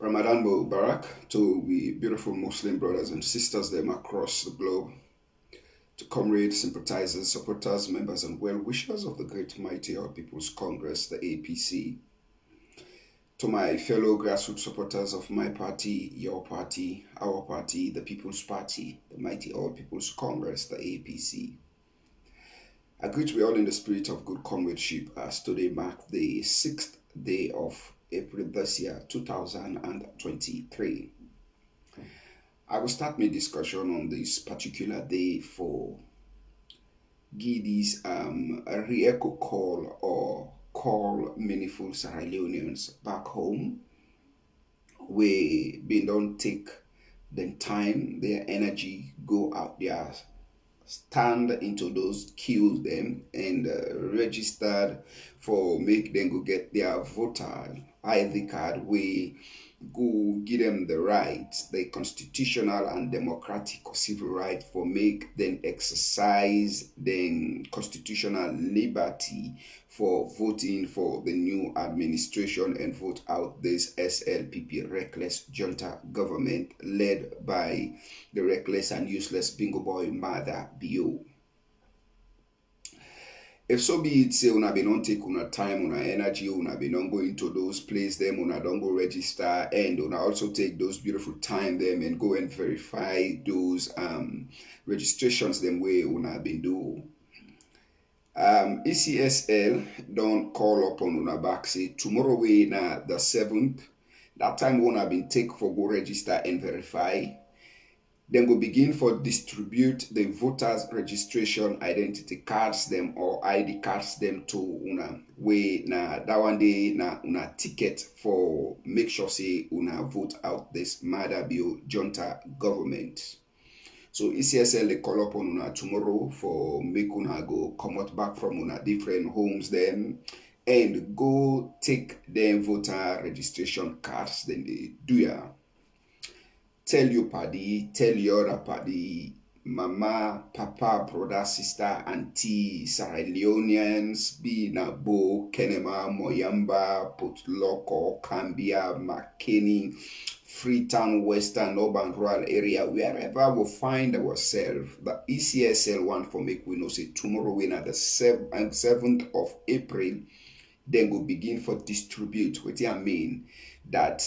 Ramadan Mubarak to we beautiful Muslim brothers and sisters them across the globe, to comrades, sympathizers, supporters, members, and well wishers of the great mighty All People's Congress, the APC, to my fellow grassroots supporters of my party, your party, our party, the People's Party, the mighty All People's Congress, the APC. I greet we all in the spirit of good comradeship as today marks the 6th day of April this year, 2023. I will start my discussion on this particular day for Gide's a re-echo call or call meaningful Sierra Leoneans back home. We been don't take the time, their energy, go out there, stand into those queues them and registered for make them go get their voter ID card. We go give them the rights, the constitutional and democratic or civil right for make them exercise the constitutional liberty for voting for the new administration and vote out this SLPP reckless junta government led by the reckless and useless bingo boy Mother Bio. If so be it, say una be not take una time, una energy, una be not go into those places them, una don't go register, and una also take those beautiful time them and go and verify those registrations them way una been do. ECSL don't call upon una back say tomorrow way na the 7th. That time una been take for go register and verify. Then go begin for distribute the voters registration identity cards them or ID cards them to una way na that one day na una ticket for make sure say una vote out this Mother Bio junta government. So ECSL they call upon una tomorrow for make una go come out back from una different homes then and go take them voter registration cards then they do ya. Tell your party, tell your other party, mama, papa, brother, sister, auntie, Sierra Leoneans, be Nabo, Kenema, Moyamba, Potloko, Cambia, McKinney, Freetown, Western, Urban, Rural area, wherever we find ourselves, the ECSL one for make we know say tomorrow when at the 7th of April, then we'll begin for distribute. What I mean that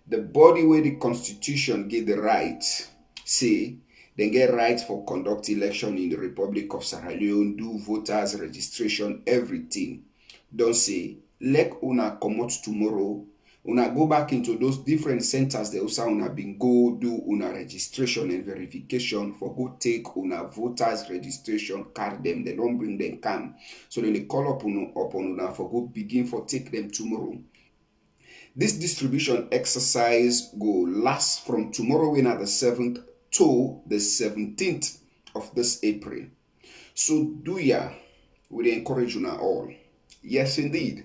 the body where the constitution give the right, say, they get rights for conduct election in the Republic of Sierra Leone, do voters registration, everything. Don't say, let una come out tomorrow, una go back into those different centers that also una been go do una registration and verification for go take una voters registration card them, they don't bring them come. So then they call upon una for go begin for take them tomorrow. This distribution exercise will last from tomorrow when at the 7th to the 17th of this April. So do ya, we encourage you all. Yes, indeed.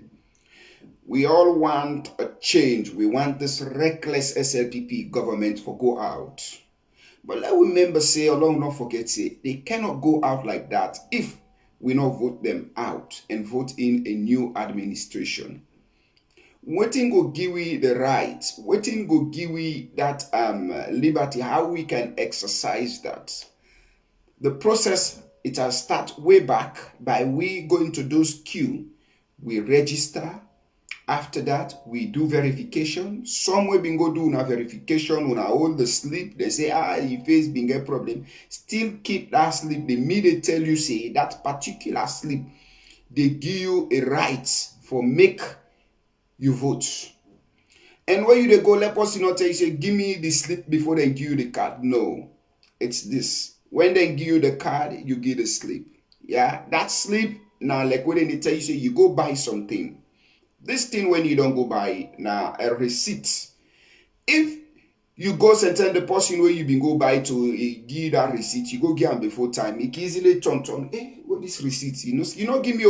We all want a change. We want this reckless SLPP government for go out. But let remember say, along not forget say, they cannot go out like that if we not vote them out and vote in a new administration. Waiting go give we the rights, waiting go give we that liberty, how we can exercise that. The process, it has start way back by we going to those queue, we register. After that, we do verification. Some way been go do una verification, una hold the slip. They say, you face being a problem. Still keep that slip. The minute they tell you, say, that particular slip, they give you a right for make you vote. And when you they go, let us not tell you, say, give me the slip before they give you the card. No, it's this. When they give you the card, you give the slip. Yeah, that slip, now like when they tell you, say, you go buy something. This thing when you don't go buy, now a receipt. If you go and tell the person where you been go buy to give that receipt, you go give them before time. It easily turn, what this receipt? You know, give me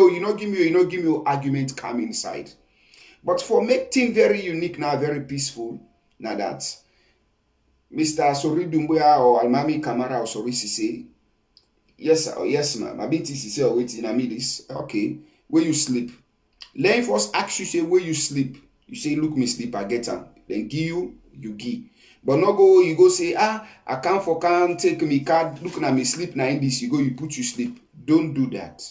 argument come inside. But for make things very unique now, very peaceful, now that Mr. Sori Dumbuya or Almami Kamara or Sori Sise, yes sir, or yes ma'am, I been Sise or waiting, I mean this, okay, where you sleep. Let first ask you, say, where you sleep. You say, look, me sleep, I get them. Then give you you give. But not go, you go say, I can't take me card, looking at me sleep now in this, you go, you put you sleep. Don't do that.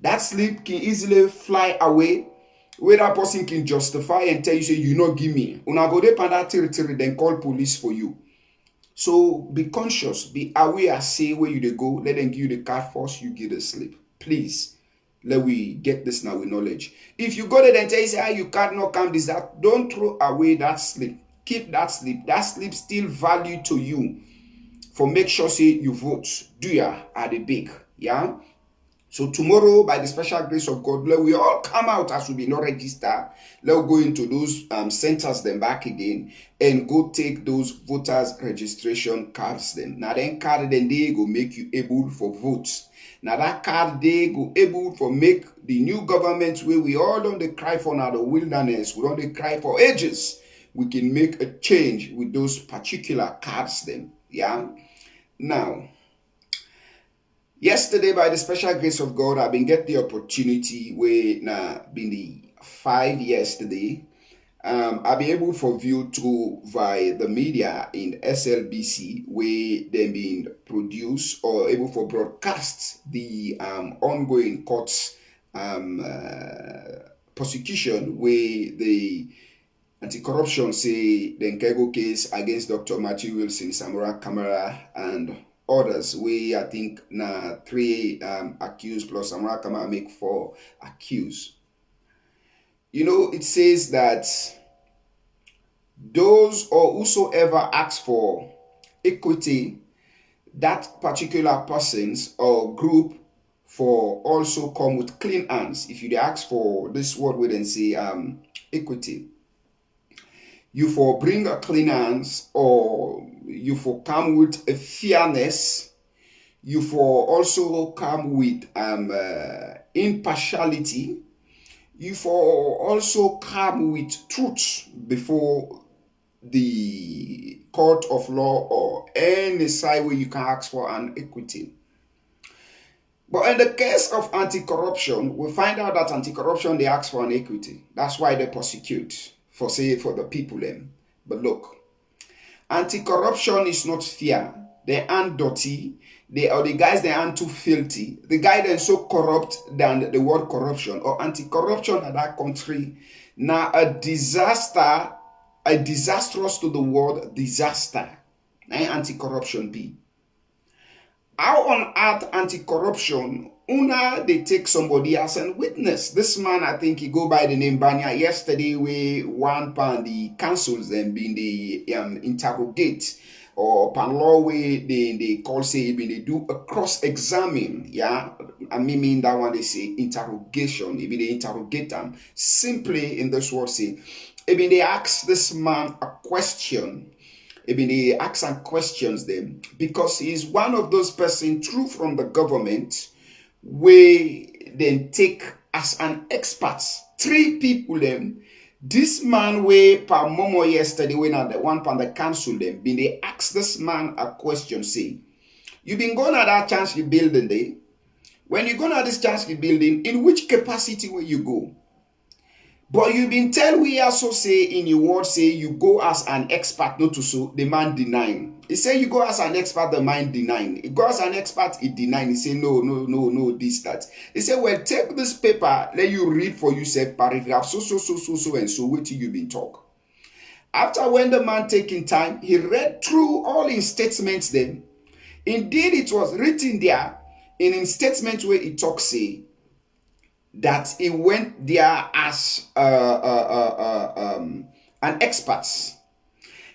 That sleep can easily fly away, where that person can justify and tell you, say, you not give me. Una go dey pan that territory, then call police for you. So be conscious, be aware, say where you dey go, let them give you the card first, you give the sleep. Please, let we get this now with knowledge. If you go there and tell you, say, you can't not come this, that, don't throw away that sleep. Keep that sleep. That sleep still value to you. For make sure, say, you vote. Do ya at the big. Yeah? So tomorrow, by the special grace of God, let we all come out as we be not registered. Let we go into those centers then back again and go take those voters registration cards then. Now then card then they go make you able for votes. Now that card they go able for make the new government where we all don't cry for now the wilderness. We don't cry for ages. We can make a change with those particular cards then. Yeah. Now, yesterday, by the special grace of God, I've been get the opportunity where now been the 5 years today. I've been able for view to via the media in SLBC where they been produced or able for broadcast the ongoing courts prosecution where the anti-corruption say the Nkego case against Dr. Matthew Wilson, Samura Kamara, and others. We I think now 3 accused plus Samura Kamara make 4 accused. You know, it says that those or whosoever asks for equity, that particular persons or group for also come with clean hands. If you ask for this word, we then say equity. You for bring a clean hands, or you for come with a fairness. You for also come with impartiality. You for also come with truth before the court of law or any side where you can ask for an equity. But in the case of anti-corruption, we find out that anti-corruption, they ask for an equity. That's why they prosecute. For the people them. But look, anti-corruption is not fair. They aren't dirty. They are the guys, they aren't too filthy. The guy that's so corrupt than the word corruption or anti-corruption in that country. Now a disaster, a disastrous to the word disaster. Anti-corruption be. How on earth anti-corruption una they take somebody as a witness? This man, I think he go by the name Banya. Yesterday, we one pan the councils them being the interrogate or pan law way they call say they do a cross examine. Yeah, I mean that one they say interrogation. Even they interrogate them simply in this word say. Even they ask this man a question. Even they ask and questions them because he is one of those persons true from the government. We then take as an expert 3 people them. This man way per momo yesterday when at the one pan the council them been they ask this man a question, say, you been going at that Chancery building there. When you go at this Chancery building, in which capacity will you go? But you been tell we also say in your word say you go as an expert, not to so the man denying. He say you go as an expert, the man denying. He go as an expert, he denying. He say no, this, that. He say, well, take this paper, let you read for yourself paragraph, so, and so, wait till you been talk. After when the man taking time, he read through all his statements then. Indeed, it was written there in his statement where he talks, say, that he went there as an expert.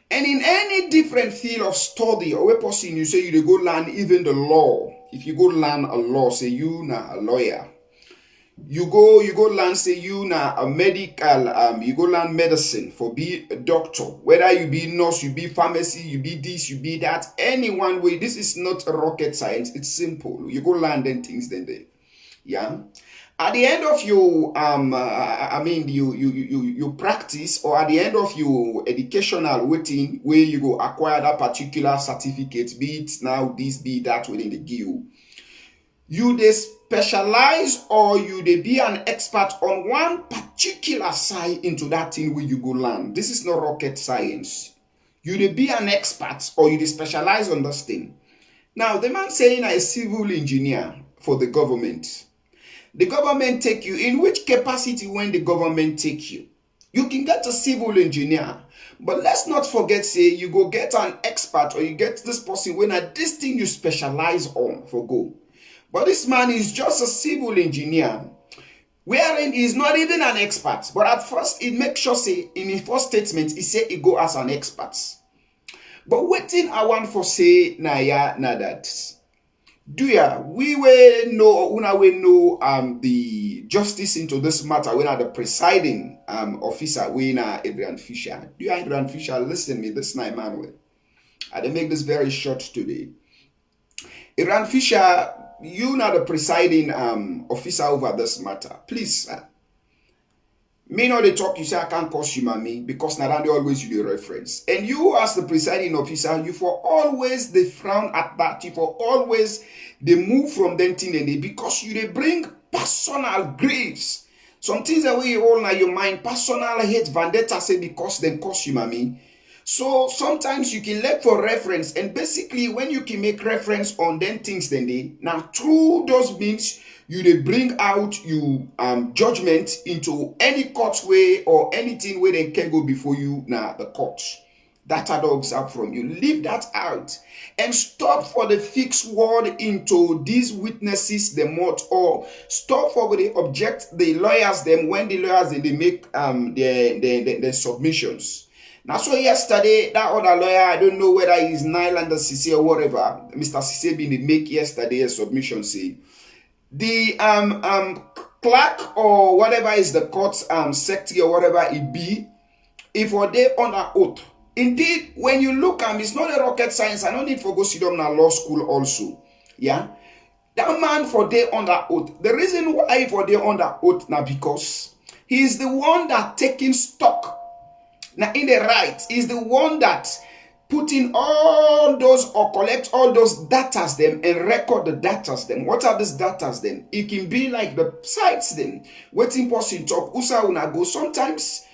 And in any different field of study or where person you say you go learn even the law. If you go learn a law, say you na a lawyer. You go learn, say you na a medical, you go learn medicine for be a doctor. Whether you be nurse, you be pharmacy, you be this, you be that. Any one way, this is not a rocket science. It's simple. You go learn them things then there. Yeah. At the end of your you practice, or at the end of your educational waiting where you go acquire that particular certificate, be it now this, be that within the GU, you they specialize or you they be an expert on one particular side into that thing where you go learn. This is not rocket science. You dey be an expert or you dey specialize on this thing. Now, the man saying a civil engineer for the government. The government take you. In which capacity when the government take you? You can get a civil engineer. But let's not forget, say, you go get an expert or you get this person when at this thing you specialize on for go. But this man is just a civil engineer, wherein he is not even an expert. But at first, he makes sure, say, in his first statement, he say he go as an expert. But waiting I want for say na that. Do ya we will know una we know the justice into this matter when are the presiding officer we na Adrian Fisher. Do you Adrian Fisher listen me this night, Manuel? I dey make this very short today. Adrian Fisher, you na the presiding officer over this matter. Please, me know they talk, you say I can't curse you, mommy, because now they always use the reference. And you as the presiding officer, you for always they frown at that. You for always they move from them thing and they because you they bring personal griefs. Some things that we all know your mind, personal hate, vendetta say because they curse you, mommy. So sometimes you can look for reference, and basically when you can make reference on them things then they now through those means you they bring out you judgment into any court way or anything where they can go before you now the court. That are the observe from you. Leave that out and stop for the fixed word into these witnesses the mod or stop for the object the lawyers them when the lawyers they make their submissions. Now, so yesterday, that other lawyer, I don't know whether he's Nylander Cisse or whatever, Mr. Cisse been make yesterday a submission say, the clerk or whatever is the court's secretary or whatever it be, if or they under oath. Indeed, when you look it's not a rocket science. I don't need for go sit down in law school also. Yeah? That man for they under oath. The reason why for they under oath now because he is the one that taking stock. Now, in the right, is the one that put in all those or collect all those datas them and record the datas them. What are these datas them? It can be like the sites them. Waiting person talk. Usa una go. Sometimes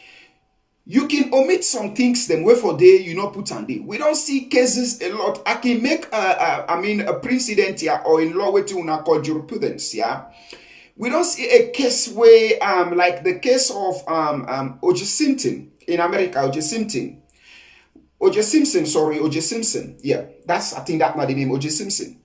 you can omit some things them. Wait for day you not put on day. We don't see cases a lot. I can make a precedent here or in law waiting una call jurisprudence. Yeah. We don't see a case where like the case of O.J. Simpson. In America, O.J. Simpson. O.J. Simpson. Yeah, that's, I think that might be the name, O.J. Simpson.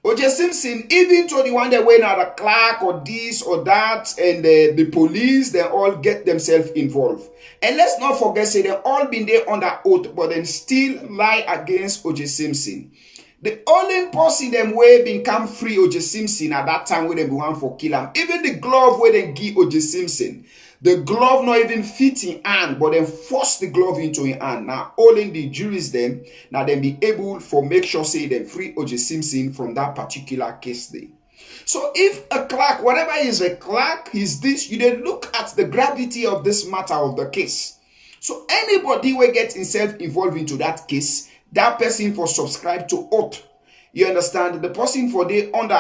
O.J. Simpson, even to the one that went out the clerk or this or that, and the police, they all get themselves involved. And let's not forget, say they all been there under oath, but then still lie against O.J. Simpson. The only person them way been come free O.J. Simpson at that time when they be one for kill him. Even the glove where they give O.J. Simpson. The glove not even fit in hand, but then force the glove into his hand. Now, all in the juries them, now then be able for make sure say them free O.J. Simpson from that particular case day. So if a clerk, whatever is a clerk, is this, you then look at the gravity of this matter of the case. So anybody will get himself involved into that case, that person for subscribe to oath. You understand? The person for the under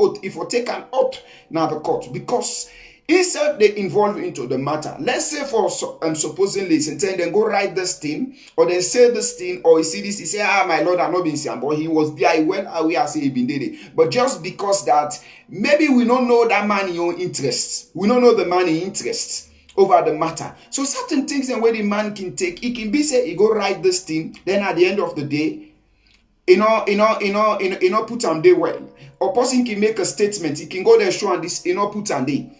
oath, if you take an oath now the court, because instead they involve into the matter. Let's say for supposedly intend then go write this thing, or then say this thing, or you see this, he say, my Lord, I'm not being seen, but he was there, he went away as he been did it. But just because that maybe we don't know that man in your interest, we don't know the man in interest over the matter. So certain things and where the man can take, he can be say he go write this thing, then at the end of the day, you know, put on day well. Or person can make a statement, he can go there show and this, put on day.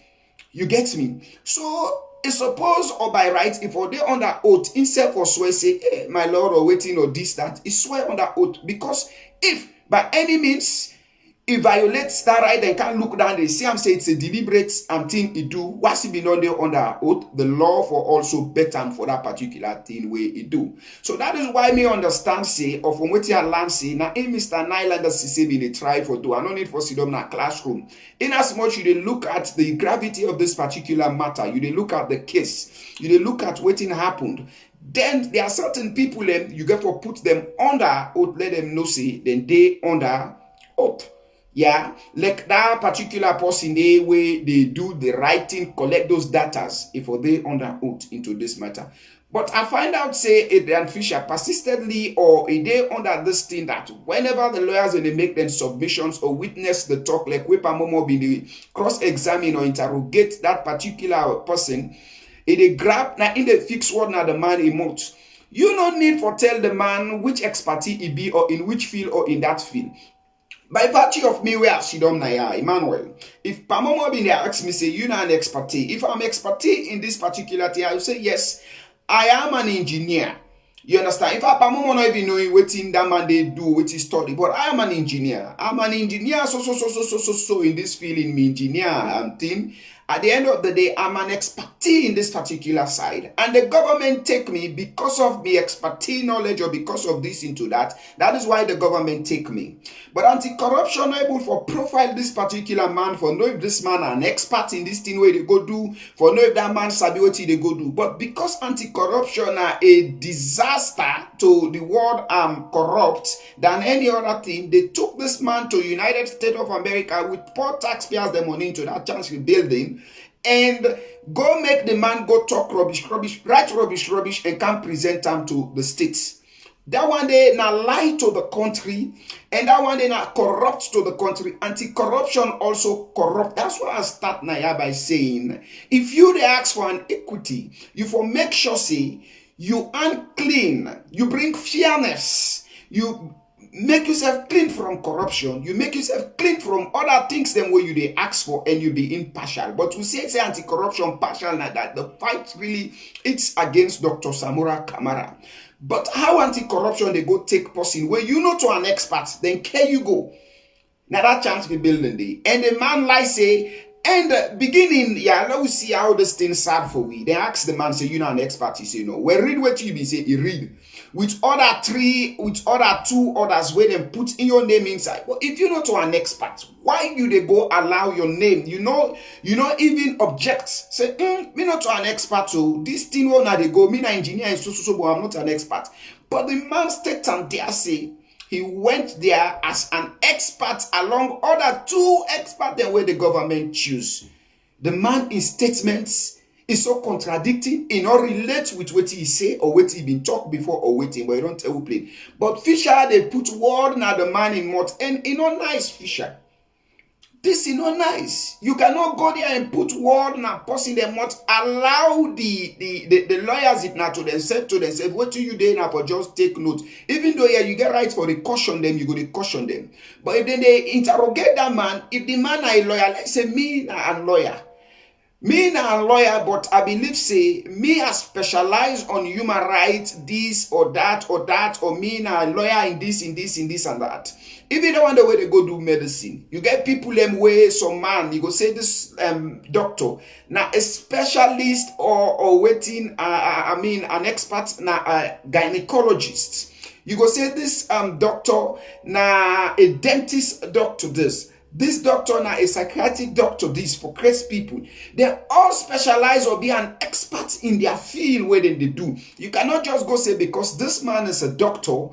You get me? So it's supposed or by right, if they under oath, instead for swear say, hey, my Lord, or waiting or this, that, is swear under oath. Because if by any means it violates that right, then can't look down, they see him say it's a deliberate thing he do. What's he been done there under oath? The law for also better for that particular thing where he do. So that is why me understand say, or from what you learn say, now in Mr. Nylander Cisse been a try for do. I don't need for sit down in a classroom. In as much you they look at the gravity of this particular matter, you they look at the case, you they look at what happened. Then there are certain people you get to put them under oath, let them know say, then they under oath. Yeah, like that particular person, they way they do the writing, collect those datas if they under oath into this matter. But I find out, say, Adrian Fisher persistently or a day under this thing that whenever the lawyers when they make them submissions or witness the talk, like Wepa Momo be the cross-examine or interrogate that particular person, they grab now in the fixed word now the man emotes. You no need for tell the man which expertise he be or in which field or in that field. By virtue of me where she done now, Emmanuel, if Pamomo be there ask me, say, you know an expertise. If I'm expertise in this particular thing, I will say, yes, I am an engineer. You understand? If I Pamomo not even knowing what in that man they do, what he study, but I am an engineer. I'm an engineer, so in this field, in me engineer thing. At the end of the day, I'm an expertise in this particular side. And the government take me because of the expertise knowledge or because of this into that. That is why the government take me. But anti-corruption able for profile this particular man, for know if this man an expert in this thing where they go do, for know if that man sabi what they go do. But because anti-corruption are a disaster to the world corrupt than any other thing, they took this man to United States of America with poor taxpayers the money into that chance rebuilding. And go make the man go talk rubbish, write rubbish, and come present them to the states. That one day now lie to the country, and that one day now corrupt to the country. Anti-corruption also corrupt. That's why I start now by saying, if you they ask for an equity, you for make sure say you unclean, you bring fairness, you make yourself clean from corruption, you make yourself clean from other things than what you they ask for, and you be impartial. But we say anti-corruption partial like that. The fight really it's against Dr. Samura Kamara. But how anti-corruption they go take person where you know to an expert, then can you go? Now that chance be building the and the man like say and beginning, yeah, let us see how this thing sad for we. They ask the man, say, you know an expert, he say no. Well, read what you be say, he read. With other two others where they put in your name inside. Well, if you know to an expert, why you they go allow your name? You know even object. Say, me not to an expert, so this thing will not they go, me na engineer and so, but I'm not an expert. But the man state and dare say, he went there as an expert along other two experts than where the government choose. The man in statements is so contradicting. He not relate with what he say or what he been talked before or waiting, but he don't tell who play. But Fisher, they put word now the man in mouth, and you know nice Fisher. This is not nice. You cannot go there and put word now person them mouth. Allow the lawyers it now to themselves. What do you do now? But just take note. Even though yeah, you get right for the caution them, you go to caution them. But if then they interrogate that man, if the man are a lawyer, let's say me a lawyer. Me na a lawyer, but I believe say me I specialize on human rights, this or that, or me na a lawyer in this and that. Even the one the way they go do medicine, you get people them way some man, you go say this doctor now a specialist or waiting an expert na a gynecologist. You go say this doctor na a dentist doctor this doctor now a psychiatric doctor this for crazy people. They all specialize or be an expert in their field where they do. You cannot just go say because this man is a doctor,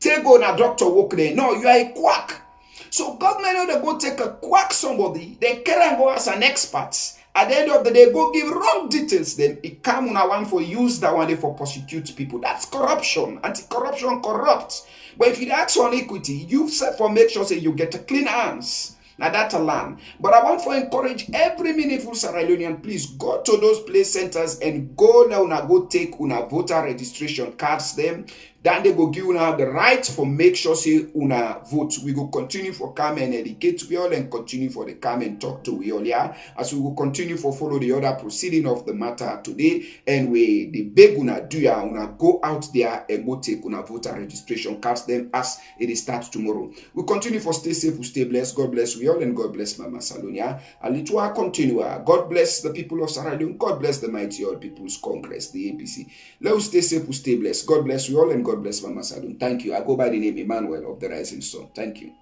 take on a doctor work there. No, you are a quack. So government they go take a quack somebody, they can go as an expert. At the end of the day, go give wrong details. Then it come on one for use that one day for prosecute people. That's corruption. Anti-corruption corrupts. But if you ask on equity, you've said for make sure say you get a clean hands. Now that's a land. But I want to encourage every meaningful Sierra Leonean, please go to those place centers and go now go take una voter registration cards them. Then they go give una the right for make sure say una vote. We go continue for come and educate we all and continue for the come and talk to we all, yeah. As we will continue for follow the other proceeding of the matter today. And we the beg una do ya una go out there and go take una voter registration cards them as it starts tomorrow. We continue for stay safe, we stay blessed. God bless we all and God bless Mama Salonia. Alitua continua. God bless the people of Sierra Leone. God bless the mighty All People's Congress, the APC. Let us stay safe, we stay blessed. God bless we all and God bless Mama Salon. Thank you. I go by the name Emmanuel of the Rising Sun. Thank you.